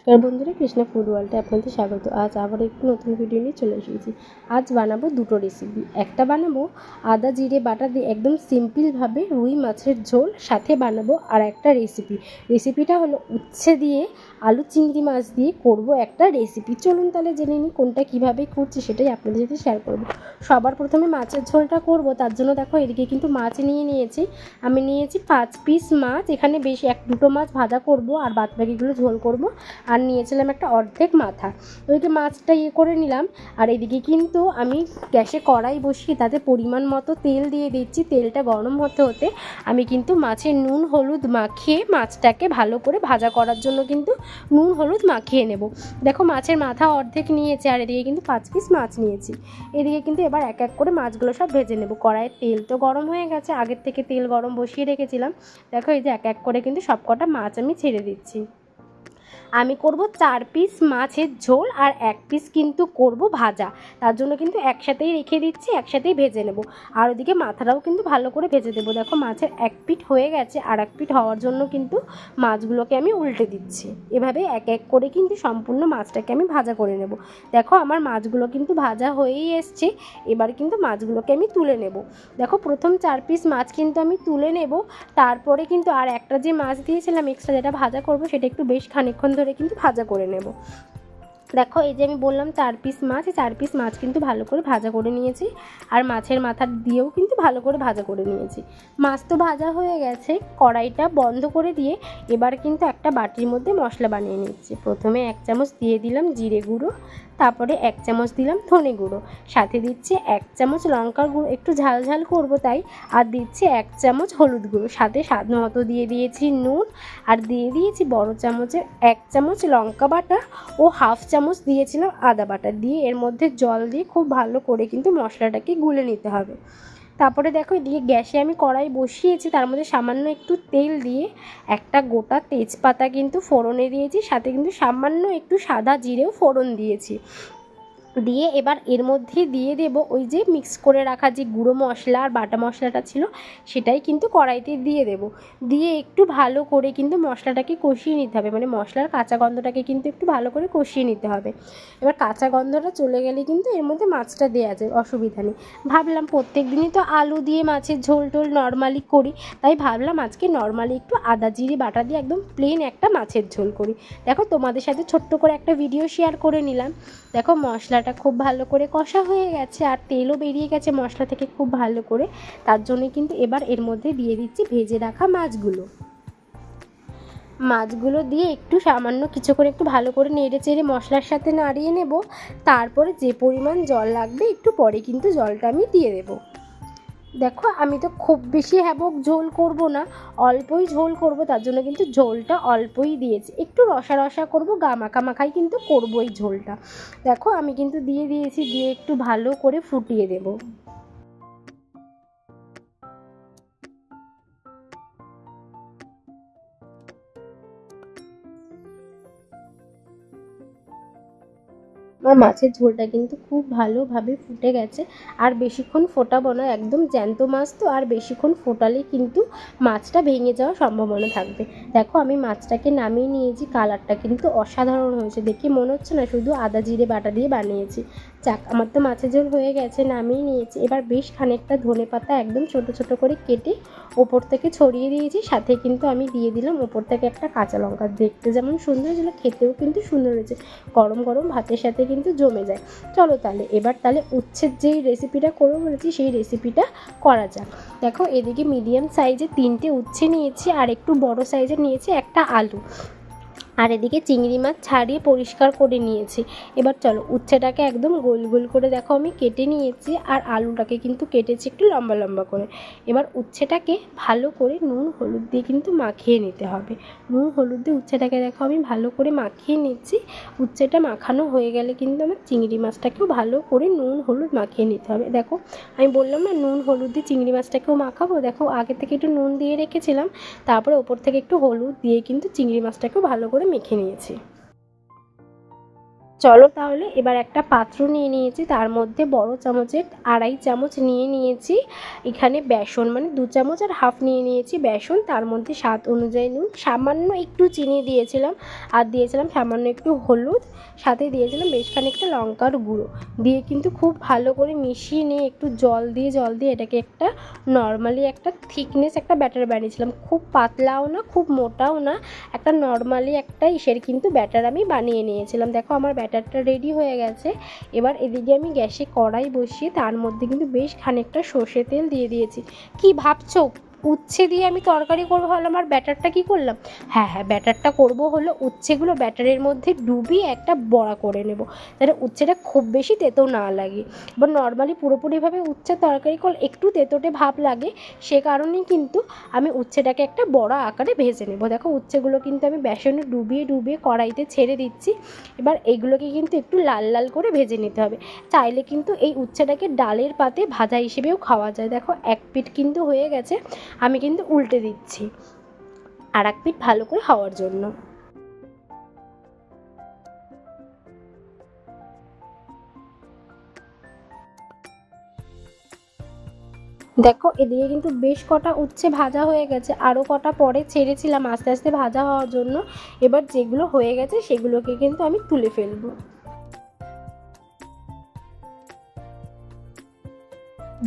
নমস্কার বন্ধুরা, কৃষ্ণা ফুড ওয়ার্ল্ডে আপনাদের স্বাগত। আজ আবার একটু নতুন ভিডিও নিয়ে চলে এসেছি। আজ বানাবো দুটো রেসিপি। একটা বানাবো আদা জিরে বাটা দিয়ে একদম সিম্পলভাবে রুই মাছের ঝোল, সাথে বানাবো আর একটা রেসিপিটা হলো উচ্ছে দিয়ে আলু চিংড়ি মাছ দিয়ে করব একটা রেসিপি। চলুন তাহলে জেনে নিই কোনটা কীভাবে করছি, সেটাই আপনাদের সাথে শেয়ার করব। সবার প্রথমে মাছের ঝোলটা করব, তার জন্য দেখো এদিকে কিন্তু মাছ নিয়েছি। আমি নিয়েছি 5 পিস মাছ। এখানে বেশি 1-2 মাছ ভাজা করব আর বাদ বাকিগুলো ঝোল করব। আর নিয়েছিলাম একটা অর্ধেক মাথা। ওইকে মাছটা করে নিলাম। আর এদিকে কিন্তু আমি গ্যাসে কড়াই বসিয়ে তাতে পরিমাণ মতো তেল দিয়ে দিচ্ছি। তেলটা গরম হতে হতে আমি কিন্তু মাছে নুন হলুদ মাখিয়ে মাছটাকে ভালো করে ভাজা করার জন্য কিন্তু নুন হলুদ মাখিয়ে নেব। দেখো মাছের মাথা অর্ধেক নিয়েছি আর এদিকে কিন্তু 5 পিস মাছ নিয়েছি। এদিকে কিন্তু এবার এক এক করে মাছগুলো সব ভেজে নেব। কড়াইয়ের তেল তো গরম হয়ে গেছে, আগের থেকে তেল গরম বসিয়ে রেখেছিলাম। দেখো এই যে এক এক করে কিন্তু সবকটা মাছ আমি ছেড়ে দিচ্ছি। আমি করব 4 পিস মাছের ঝোল আর 1 পিস কিন্তু করব ভাজা। তার জন্য কিন্তু একসাথেই রেখে দিচ্ছি, একসাথেই ভেজে নেব। আর ওদিকে মাথাটাও কিন্তু ভালো করে ভেজে দেবো। দেখো মাছের এক পিঠ হয়ে গেছে, আর এক পিঠ হওয়ার জন্য কিন্তু মাছগুলোকে আমি উল্টে দিচ্ছি। এভাবে এক এক করে কিন্তু সম্পূর্ণ মাছটাকে আমি ভাজা করে নেব। দেখো আমার মাছগুলো কিন্তু ভাজা হয়েই এসছে। এবার কিন্তু মাছগুলোকে আমি তুলে নেব। দেখো প্রথম 4 পিস মাছ কিন্তু আমি তুলে নেব। তারপরে কিন্তু আর একটা যে মাছ দিয়েছিলাম এক্সট্রা, যেটা ভাজা করব, সেটা একটু বেশ খানিকক্ষণ ধরে কিন্তু ভাজা করে নেব। দেখো এই যে আমি বললাম 4 পিস মাছ, এই 4 পিস মাছ কিন্তু ভালো করে ভাজা করে নিয়েছি। আর মাছের মাথা দিয়েও কিন্তু ভালো করে ভাজা করে নিয়েছি। মাছ তো ভাজা হয়ে গেছে। কড়াইটা বন্ধ করে দিয়ে এবার কিন্তু একটা বাটির মধ্যে মশলা বানিয়ে নিচ্ছি। প্রথমে 1 চামচ দিয়ে দিলাম জিরে গুঁড়ো, তারপরে 1 চামচ দিলাম ধনে গুঁড়ো, সাথে দিচ্ছি 1 চামচ লঙ্কার গুঁড়ো, একটু ঝাল ঝাল করবো তাই। আর দিচ্ছি 1 চামচ হলুদ গুঁড়ো, সাথে স্বাদ মতো দিয়ে দিয়েছি নুন। আর দিয়ে দিয়েছি বড় চামচের 1 চামচ লঙ্কা বাটা ও হাফ চামচ দিয়েছিলাম আদা বাটা। দিয়ে এর মধ্যে জল দিয়ে খুব ভালো করে কিন্তু মশলাটাকে গুলে নিতে হবে। তারপরে দেখো এদিকে গ্যাসে আমি কড়াই বসিয়েছি, তার মধ্যে সামান্য একটু তেল দিয়ে একটা গোটা তেজপাতা কিন্তু ফোড়নে দিয়েছি, সাথে কিন্তু সামান্য একটু সাদা জিরেও ফোড়ন দিয়েছি। দিয়ে এবার এর মধ্যে দিয়ে দেব ওই যে মিক্স করে রাখা যে গুঁড়ো মশলা আর বাটা মশলাটা ছিল, সেটাই কিন্তু কড়াইতে দিয়ে দেব। দিয়ে একটু ভালো করে কিন্তু মশলাটাকে কষিয়ে নিতে হবে, মানে মশলার কাঁচা গন্ধটাকে কিন্তু একটু ভালো করে কষিয়ে নিতে হবে। এবার কাঁচা গন্ধটা চলে গেলে কিন্তু এর মধ্যে মাছটা দেওয়া যায়, অসুবিধা নেই। ভাবলাম প্রত্যেক দিনই তো আলু দিয়ে মাছের ঝোল টোল নর্মালি করি, তাই ভাবলাম আজকে নর্মালি একটু আদা জিরে বাটা দিয়ে একদম প্লেন একটা মাছের ঝোল করি। দেখো তোমাদের সাথে ছোট্ট করে একটা ভিডিও শেয়ার করে নিলাম। দেখো মশলাটা খুব ভালো করে কষা হয়ে গেছে আর তেলও বেরিয়ে গেছে মশলা থেকে খুব ভালো করে। তার জন্য কিন্তু এবার এর মধ্যে দিয়ে দিচ্ছি ভেজে রাখা মাছগুলো দিয়ে একটু সামান্য কিছু করে একটু ভালো করে নেড়ে চেড়ে মশলার সাথে নাড়িয়ে নেব। তারপরে যে পরিমাণ জল লাগবে একটু পরে কিন্তু জলটা আমি দিয়ে দেবো। দেখো আমি তো খুব বেশি হ্যাবক ঝোল করব না, অল্পই ঝোল করব, তার জন্য কিন্তু ঝোলটা অল্পই দিয়েছি। একটু রসা রসা করব, গা মাখাই কিন্তু করবো এই ঝোলটা। দেখো আমি কিন্তু দিয়ে দিয়েছি, দিয়ে একটু ভালো করে ফুটিয়ে দেব। আমার মাছের ঝোলটা কিন্তু খুব ভালোভাবে ফুটে গেছে। আর বেশিক্ষণ ফোটাবো না, একদম জ্যান্ত মাছ তো, আর বেশিক্ষণ ফোটালে কিন্তু মাছটা ভেঙে যাওয়ার সম্ভাবনা থাকবে। দেখো আমি মাছটাকে নামিয়ে নিয়েছি, কালারটা কিন্তু অসাধারণ হয়েছে। দেখে মনে হচ্ছে না শুধু আদা জিরে বাটা দিয়ে বানিয়েছি। যাক, আমার তো মাছের ঝোল হয়ে গেছে, নামিয়ে নিয়েছি। এবার বেশ খানিকটা ধনেপাতা একদম ছোট ছোট করে কেটে ওপর থেকে ছড়িয়ে দিয়েছি, সাথে কিন্তু আমি দিয়ে দিলাম ওপর থেকে একটা কাঁচা লঙ্কা। দেখতে যেমন সুন্দর হয়েছিল, খেতেও কিন্তু সুন্দর হয়েছে। গরম গরম ভাতের সাথে কিন্তু জমে যায়। চলো তাহলে এবার উচ্ছের যেই রেসিপিটা করবো বলেছি সেই রেসিপিটা করা যাক। দেখো এদিকে মিডিয়াম সাইজে 3টে উচ্ছে নিয়েছি, আর একটু বড় সাইজের নিয়েছি একটা আলু। আর এদিকে চিংড়ি মাছ ছাড়িয়ে পরিষ্কার করে নিয়েছি। এবার চলো উচ্ছেটাকে একদম গোল গোল করে দেখো আমি কেটে নিয়েছি, আর আলুটাকে কিন্তু কেটেছি একটু লম্বা লম্বা করে। এবার উচ্ছেটাকে ভালো করে নুন হলুদ দিয়ে কিন্তু মাখিয়ে নিতে হবে। নুন হলুদ দিয়ে উচ্ছেটাকে দেখো আমি ভালো করে মাখিয়ে নিচ্ছি। উচ্ছেটা মাখানো হয়ে গেলে কিন্তু আমার চিংড়ি মাছটাকেও ভালো করে নুন হলুদ মাখিয়ে নিতে হবে। দেখো আমি বললাম না নুন হলুদ দিয়ে চিংড়ি মাছটাকেও মাখাবো। দেখো আগে থেকে একটু নুন দিয়ে রেখেছিলাম, তারপরে ওপর থেকে একটু হলুদ দিয়ে কিন্তু চিংড়ি মাছটাকেও ভালো করে মেখে নিয়েছি। চলো তাহলে এবার একটা পাত্র নিয়ে নিয়েছি, তার মধ্যে বড় চামচের 2.5 চামচ নিয়ে নিয়েছি এখানে বেসন, মানে 2 চামচ আর হাফ নিয়ে নিয়েছি বেসন। তার মধ্যে স্বাদ অনুযায়ী নুন, সামান্য একটু চিনি দিয়েছিলাম, আর দিয়েছিলাম সামান্য একটু হলুদ, সাথে দিয়েছিলাম বেশ খানিকটা লঙ্কার গুঁড়ো দিয়ে কিন্তু খুব ভালো করে মিশিয়ে নিয়ে একটু জল দিয়ে এটাকে একটা নর্মালি একটা থিকনেস একটা ব্যাটার বানিয়েছিলাম। খুব পাতলাও না খুব মোটাও না, একটা নর্মালি একটা ইসের কিন্তু ব্যাটার আমি বানিয়ে নিয়েছিলাম। দেখো আমার ব্যাটারটা রেডি হয়ে গেছে। এবার এদিকে আমি গ্যাসে কড়াই বসিয়ে তার মধ্যে কিন্তু বেশ খানিকটা সর্ষে তেল দিয়ে দিয়েছি। কি ভাবছো উচ্ছে দিয়ে আমি তরকারি করবো, ভাবলাম আর ব্যাটারটা কি করলাম? হ্যাঁ ব্যাটারটা করব হলো উচ্ছেগুলো ব্যাটারের মধ্যে ডুবিয়ে একটা বড়া করে নেব, তাহলে উচ্ছেটা খুব বেশি তেতো না লাগে। বা নর্মালি পুরোপুরিভাবে উচ্ছের তরকারি করলে একটু তেতোটে ভাব লাগে, সে কারণেই কিন্তু আমি উচ্ছেটাকে একটা বড়া আকারে ভেজে নেব। দেখো উচ্ছেগুলো কিন্তু আমি বেসনে ডুবিয়ে কড়াইতে ছেড়ে দিচ্ছি। এবার এইগুলোকে কিন্তু একটু লাল লাল করে ভেজে নিতে হবে। চাইলে কিন্তু এই উচ্ছেটাকে ডালের পাতে ভাজা হিসেবেও খাওয়া যায়। দেখো এক পিঠ কিন্তু হয়ে গেছে, আমি কিন্তু উল্টে দিচ্ছি আর এক পিঠ ভালো করে হওয়ার জন্য। দেখো এদিকে কিন্তু বেশ কটা উচ্ছে ভাজা হয়ে গেছে, আরও কটা পরে ছেড়েছিলাম আস্তে আস্তে ভাজা হওয়ার জন্য। এবার যেগুলো হয়ে গেছে সেগুলোকে কিন্তু আমি তুলে ফেলবো।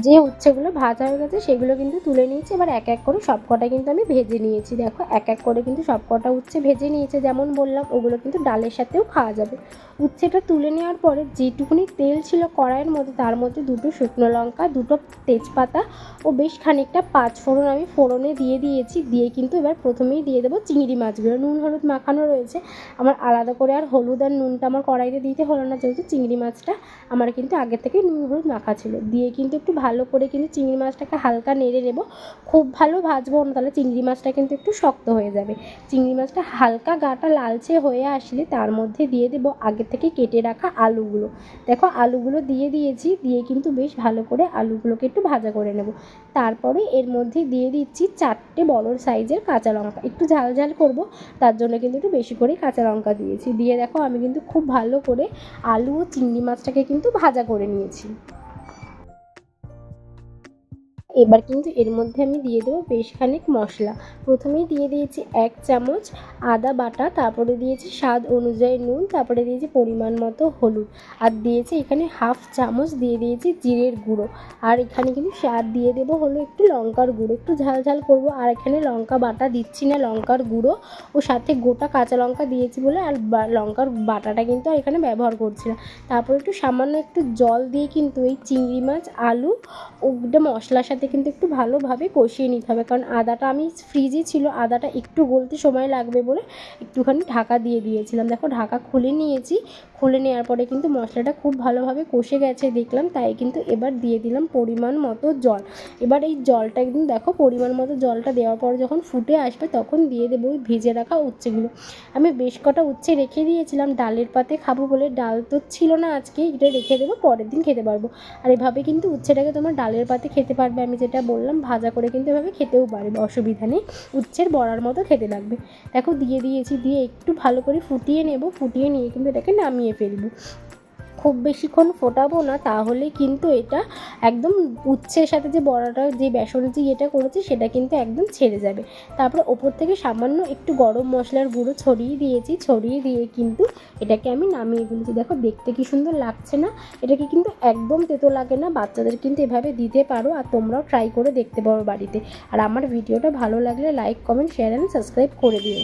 যে উচ্ছেগুলো ভাজা হয়ে গেছে সেগুলো কিন্তু তুলে নিয়েছি। এবার এক এক করে সব কটা কিন্তু আমি ভেজে নিয়েছি। দেখো এক এক করে কিন্তু সব কটা উচ্ছে ভেজে নিয়েছে, যেমন বললাম ওগুলো কিন্তু ডালের সাথেও খাওয়া যাবে। উচ্ছেটা তুলে নেওয়ার পরে যেটুকুনি তেল ছিল কড়াইয়ের মধ্যে তার মধ্যে 2টো শুকনো লঙ্কা, 2টো তেজপাতা ও বেশ খানিকটা 5 ফোড়ন আমি ফোড়নে দিয়ে দিয়েছি। দিয়ে কিন্তু এবার প্রথমেই দিয়ে দেবো চিংড়ি মাছগুলো, নুন হলুদ মাখানো রয়েছে। আমার আলাদা করে আর হলুদ আর নুনটা আমার কড়াইতে দিতে হলো না, যেহেতু চিংড়ি মাছটা আমার কিন্তু আগে থেকে নুন হলুদ মাখা ছিল। দিয়ে কিন্তু একটু ভালো করে কিন্তু চিংড়ি মাছটাকে হালকা নেড়ে নেব, খুব ভালো ভাজবো না, তাহলে চিংড়ি মাছটা কিন্তু একটু শক্ত হয়ে যাবে। চিংড়ি মাছটা হালকা গাটা লালচে হয়ে আসলে তার মধ্যে দিয়ে দেবো আগে থেকে কেটে রাখা আলুগুলো। দেখো আলুগুলো দিয়ে দিয়েছি, দিয়ে কিন্তু বেশ ভালো করে আলুগুলোকে একটু ভাজা করে নেব। তারপরে এর মধ্যে দিয়ে দিচ্ছি 4টে বড় সাইজের কাঁচা লঙ্কা, একটু ঝাল ঝাল করব তার জন্য কিন্তু একটু বেশি করে কাঁচা লঙ্কা দিয়েছি। দিয়ে দেখো আমি কিন্তু খুব ভালো করে আলু ও চিংড়ি মাছটাকে কিন্তু ভাজা করে নিয়েছি। এবার কিন্তু এর মধ্যে আমি দিয়ে দেবো বেশ খানিক মশলা। প্রথমেই দিয়ে দিয়েছি 1 চামচ আদা বাটা, তারপরে দিয়েছি স্বাদ অনুযায়ী নুন, তারপরে দিয়েছি পরিমাণ মতো হলুদ, আর দিয়েছি এখানে হাফ চামচ দিয়ে দিয়েছি জিরের গুঁড়ো। আর এখানে কিন্তু স্বাদ দিয়ে দেবো হলো একটু লঙ্কার গুঁড়ো, একটু ঝাল ঝাল করবো। আর এখানে লঙ্কা বাটা দিচ্ছি না, লঙ্কার গুঁড়ো ও সাথে গোটা কাঁচা লঙ্কা দিয়েছি বলে আর লঙ্কার বাটাটা কিন্তু আর এখানে ব্যবহার করছি না। তারপর একটু সামান্য একটু জল দিয়ে কিন্তু এই চিংড়ি মাছ আলু ওটা মশলার সাথে কিন্তু একটু ভালোভাবে কষিয়ে নিতে হবে, কারণ আদাটা আমি ফ্রিজে ছিল, আদাটা একটু গলতে সময় লাগবে বলে একটুখানি ঢাকা দিয়ে দিয়েছিলাম। দেখো ঢাকা খুলে নিয়েছি, খুলে নেওয়ার পরে কিন্তু মশলাটা খুব ভালোভাবে কষে গেছে দেখলাম, তাই কিন্তু এবার দিয়ে দিলাম পরিমাণ মতো জল। এবার এই জলটা কিন্তু দেখো পরিমাণ মতো জলটা দেওয়ার পর যখন ফুটে আসবে তখন দিয়ে দেবো ওই ভেজে রাখা উচ্ছেগুলো। আমি বেশ কটা উচ্ছে রেখে দিয়েছিলাম ডালের পাতে খাবো বলে, ডাল তো ছিল না আজকে, এটা রেখে দেবো পরের দিন খেতে পারবো। আর এভাবে কিন্তু উচ্ছেটাকে তোমার ডালের পাতে খেতে পারবে, আমি যেটা বললাম ভাজা করে কিন্তু এভাবে খেতেও পারবে, অসুবিধা নেই, উচ্ছের বড়ার মতো খেতে লাগবে। দেখো দিয়ে দিয়েছি, দিয়ে একটু ভালো করে ফুটিয়ে নেব, ফুটিয়ে নিয়ে কিন্তু এটাকে নামিয়ে ফেলবো। খুব বেশিক্ষণ ফোটাবো না, তাহলে কিন্তু এটা একদম উচ্ছের সাথে যে বড়াটা যে বেসনের যে ইয়েটা করেছি সেটা কিন্তু একদম ছেড়ে যাবে। তারপরে ওপর থেকে সামান্য একটু গরম মশলার গুঁড়ো ছড়িয়ে দিয়েছি, ছড়িয়ে দিয়ে কিন্তু এটাকে আমি নামিয়ে ফেলেছি। দেখো দেখতে কি সুন্দর লাগছে না? এটাকে কিন্তু একদম তেতো লাগে না, বাচ্চাদের কিন্তু এভাবে দিতে পারো, আর তোমরাও ট্রাই করে দেখতে পারো বাড়িতে। আর আমার ভিডিওটা ভালো লাগলে like comment share and subscribe করে দিও।